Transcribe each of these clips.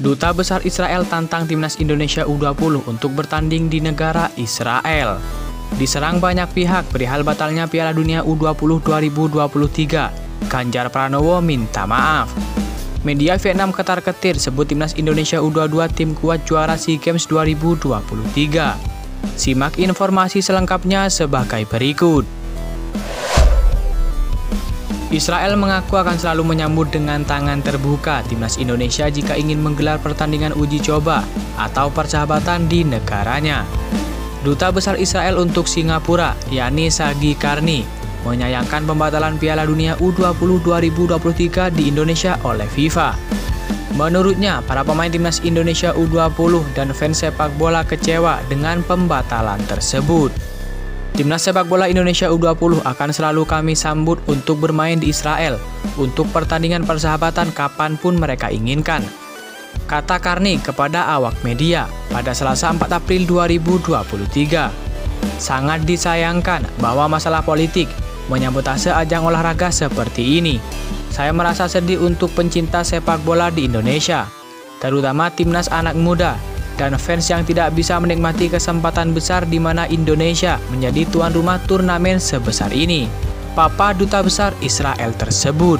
Duta Besar Israel tantang timnas Indonesia U20 untuk bertanding di negara Israel. Diserang banyak pihak perihal batalnya Piala Dunia U20 2023. Ganjar Pranowo minta maaf. Media Vietnam ketar-ketir sebut timnas Indonesia U22 tim kuat juara SEA Games 2023. Simak informasi selengkapnya sebagai berikut. Israel mengaku akan selalu menyambut dengan tangan terbuka timnas Indonesia jika ingin menggelar pertandingan uji coba atau persahabatan di negaranya. Duta Besar Israel untuk Singapura, yakni Sagi Karni, menyayangkan pembatalan Piala Dunia U20 2023 di Indonesia oleh FIFA. Menurutnya, para pemain timnas Indonesia U20 dan fans sepak bola kecewa dengan pembatalan tersebut. Timnas sepak bola Indonesia U20 akan selalu kami sambut untuk bermain di Israel untuk pertandingan persahabatan kapanpun mereka inginkan, kata Karni kepada awak media pada Selasa 4 April 2023. Sangat disayangkan bahwa masalah politik menyabotase ajang olahraga seperti ini. Saya merasa sedih untuk pencinta sepak bola di Indonesia, terutama timnas anak muda dan fans yang tidak bisa menikmati kesempatan besar di mana Indonesia menjadi tuan rumah turnamen sebesar ini, papa Duta Besar Israel tersebut.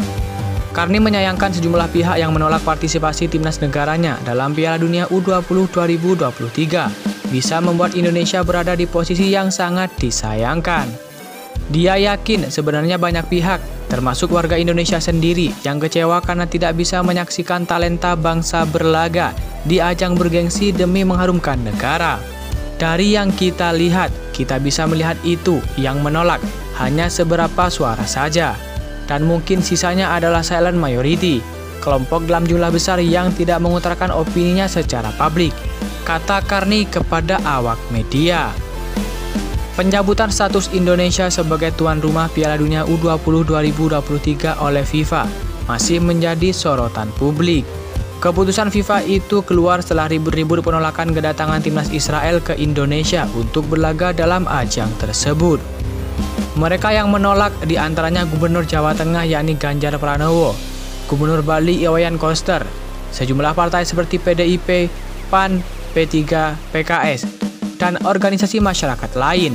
Karni menyayangkan sejumlah pihak yang menolak partisipasi timnas negaranya dalam Piala Dunia U20 2023 bisa membuat Indonesia berada di posisi yang sangat disayangkan. Dia yakin sebenarnya banyak pihak, termasuk warga Indonesia sendiri, yang kecewa karena tidak bisa menyaksikan talenta bangsa berlaga di ajang bergengsi demi mengharumkan negara. Dari yang kita lihat, kita bisa melihat itu yang menolak hanya seberapa suara saja. Dan mungkin sisanya adalah silent majority, kelompok dalam jumlah besar yang tidak mengutarakan opininya secara publik, kata Karni kepada awak media. Pencabutan status Indonesia sebagai tuan rumah Piala Dunia U20 2023 oleh FIFA masih menjadi sorotan publik. Keputusan FIFA itu keluar setelah ribut-ribut penolakan kedatangan timnas Israel ke Indonesia untuk berlaga dalam ajang tersebut. Mereka yang menolak diantaranya Gubernur Jawa Tengah yakni Ganjar Pranowo, Gubernur Bali Iwayan Koster, sejumlah partai seperti PDIP, PAN, P3, PKS, dan organisasi masyarakat lain.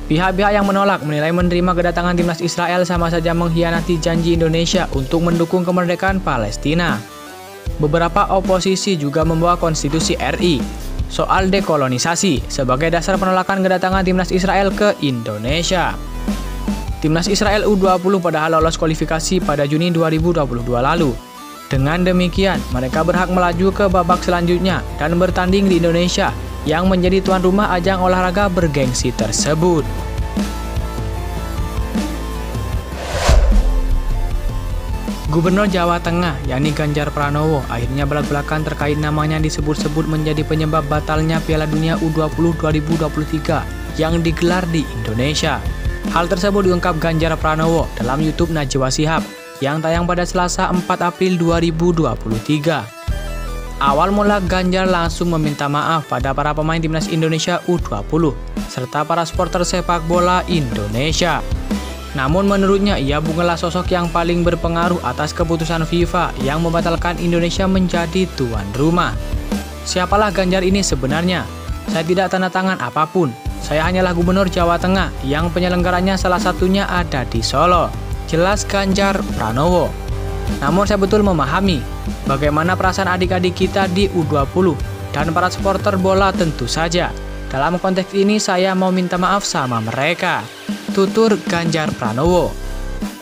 Pihak-pihak yang menolak menilai menerima kedatangan timnas Israel sama saja mengkhianati janji Indonesia untuk mendukung kemerdekaan Palestina. Beberapa oposisi juga membawa konstitusi RI soal dekolonisasi sebagai dasar penolakan kedatangan timnas Israel ke Indonesia. Timnas Israel U20 padahal lolos kualifikasi pada Juni 2022 lalu. Dengan demikian, mereka berhak melaju ke babak selanjutnya dan bertanding di Indonesia yang menjadi tuan rumah ajang olahraga bergengsi tersebut. Gubernur Jawa Tengah, yakni Ganjar Pranowo, akhirnya belak-belakan terkait namanya disebut-sebut menjadi penyebab batalnya Piala Dunia U20 2023 yang digelar di Indonesia. Hal tersebut diungkap Ganjar Pranowo dalam YouTube Najwa Shihab yang tayang pada Selasa 4 April 2023. Awal mula Ganjar langsung meminta maaf pada para pemain timnas Indonesia U20 serta para supporter sepak bola Indonesia. Namun menurutnya ia bukanlah sosok yang paling berpengaruh atas keputusan FIFA yang membatalkan Indonesia menjadi tuan rumah. Siapalah Ganjar ini sebenarnya? Saya tidak tanda tangan apapun. Saya hanyalah Gubernur Jawa Tengah yang penyelenggaranya salah satunya ada di Solo. Jelas Ganjar Pranowo. Namun saya betul memahami bagaimana perasaan adik-adik kita di U20 dan para supporter bola tentu saja. Dalam konteks ini saya mau minta maaf sama mereka, tutur Ganjar Pranowo.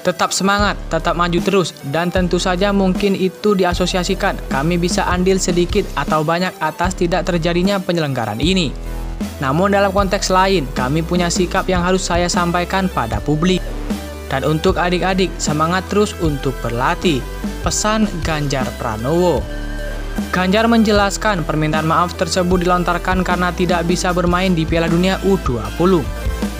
Tetap semangat, tetap maju terus, dan tentu saja mungkin itu diasosiasikan kami bisa andil sedikit atau banyak atas tidak terjadinya penyelenggaraan ini. Namun dalam konteks lain, kami punya sikap yang harus saya sampaikan pada publik. Dan untuk adik-adik, semangat terus untuk berlatih, pesan Ganjar Pranowo. Ganjar menjelaskan permintaan maaf tersebut dilontarkan karena tidak bisa bermain di Piala Dunia U20.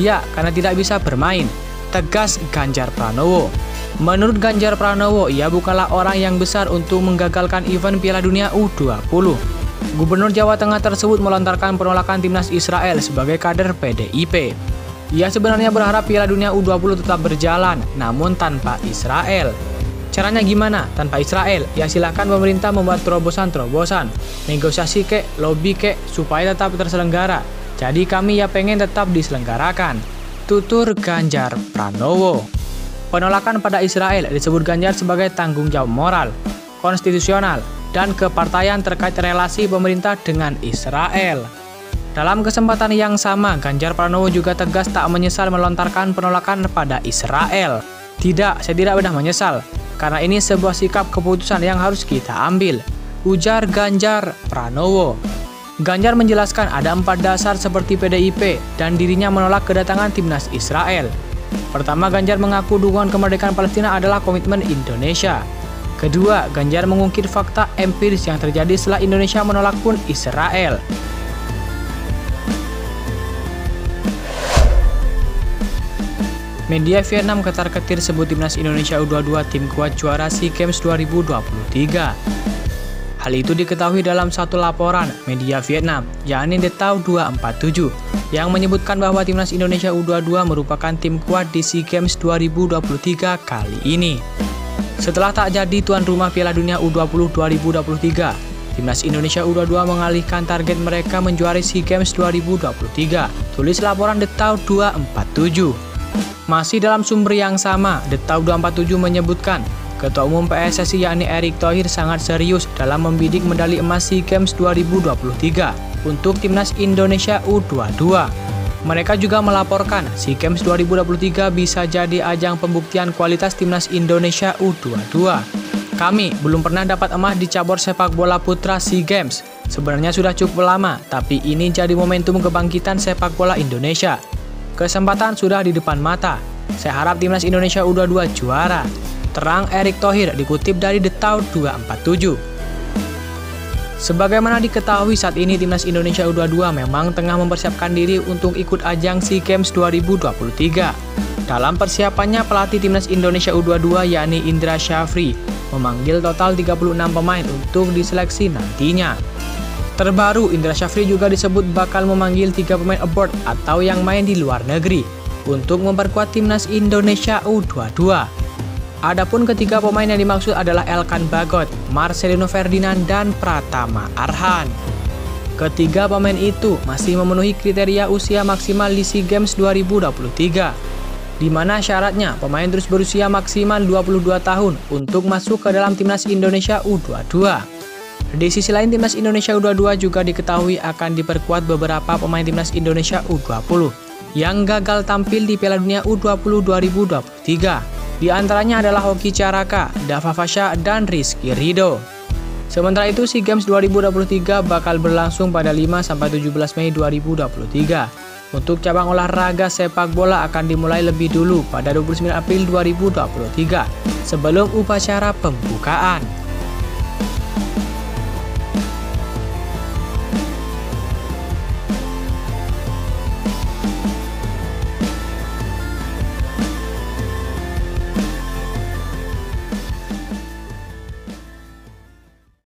Ya, karena tidak bisa bermain, tegas Ganjar Pranowo. Menurut Ganjar Pranowo, ia bukanlah orang yang besar untuk menggagalkan event Piala Dunia U20. Gubernur Jawa Tengah tersebut melontarkan penolakan timnas Israel sebagai kader PDIP. Ia sebenarnya berharap Piala Dunia U20 tetap berjalan, namun tanpa Israel. Caranya gimana? Tanpa Israel, ya silakan pemerintah membuat terobosan-terobosan, negosiasi kek, lobby kek, supaya tetap terselenggara. Jadi kami ya pengen tetap diselenggarakan. Tutur Ganjar Pranowo. Penolakan pada Israel disebut Ganjar sebagai tanggung jawab moral, konstitusional, dan kepartaian terkait relasi pemerintah dengan Israel. Dalam kesempatan yang sama, Ganjar Pranowo juga tegas tak menyesal melontarkan penolakan pada Israel. Tidak, saya tidak pernah menyesal, karena ini sebuah sikap keputusan yang harus kita ambil, ujar Ganjar Pranowo. Ganjar menjelaskan ada 4 dasar seperti PDIP dan dirinya menolak kedatangan timnas Israel. Pertama, Ganjar mengaku dukungan kemerdekaan Palestina adalah komitmen Indonesia. Kedua, Ganjar mengungkit fakta empiris yang terjadi setelah Indonesia menolak pun Israel. Media Vietnam ketar-ketir sebut timnas Indonesia U22 tim kuat juara SEA Games 2023. Hal itu diketahui dalam satu laporan media Vietnam, yakni The Tao 247, yang menyebutkan bahwa timnas Indonesia U22 merupakan tim kuat di SEA Games 2023 kali ini. Setelah tak jadi tuan rumah Piala Dunia U20 2023, timnas Indonesia U22 mengalihkan target mereka menjuari SEA Games 2023, tulis laporan The Tao 247. Masih dalam sumber yang sama, The Tao 247 menyebutkan, Ketua Umum PSSI yakni Erick Thohir sangat serius dalam membidik medali emas SEA Games 2023 untuk timnas Indonesia U22. Mereka juga melaporkan SEA Games 2023 bisa jadi ajang pembuktian kualitas timnas Indonesia U22. Kami belum pernah dapat emas di cabur sepak bola putra SEA Games. Sebenarnya sudah cukup lama, tapi ini jadi momentum kebangkitan sepak bola Indonesia. Kesempatan sudah di depan mata. Saya harap timnas Indonesia U22 juara, terang Erick Thohir dikutip dari The Tao 247. Sebagaimana diketahui saat ini timnas Indonesia U22 memang tengah mempersiapkan diri untuk ikut ajang SEA Games 2023. Dalam persiapannya, pelatih timnas Indonesia U22 yakni Indra Syafri memanggil total 36 pemain untuk diseleksi nantinya. Terbaru, Indra Syafri juga disebut bakal memanggil 3 pemain abroad atau yang main di luar negeri untuk memperkuat timnas Indonesia U22. Adapun ketiga pemain yang dimaksud adalah Elkan Bagot, Marcelino Ferdinand, dan Pratama Arhan. Ketiga pemain itu masih memenuhi kriteria usia maksimal di SEA Games 2023, di mana syaratnya pemain terus berusia maksimal 22 tahun untuk masuk ke dalam timnas Indonesia U22. Di sisi lain, timnas Indonesia U22 juga diketahui akan diperkuat beberapa pemain timnas Indonesia U20 yang gagal tampil di Piala Dunia U20 2023. Di antaranya adalah Hoki Caraka, Dava Fasha, dan Rizky Ridho. Sementara itu, SEA Games 2023 bakal berlangsung pada 5-17 Mei 2023. Untuk cabang olahraga sepak bola akan dimulai lebih dulu pada 29 April 2023 sebelum upacara pembukaan.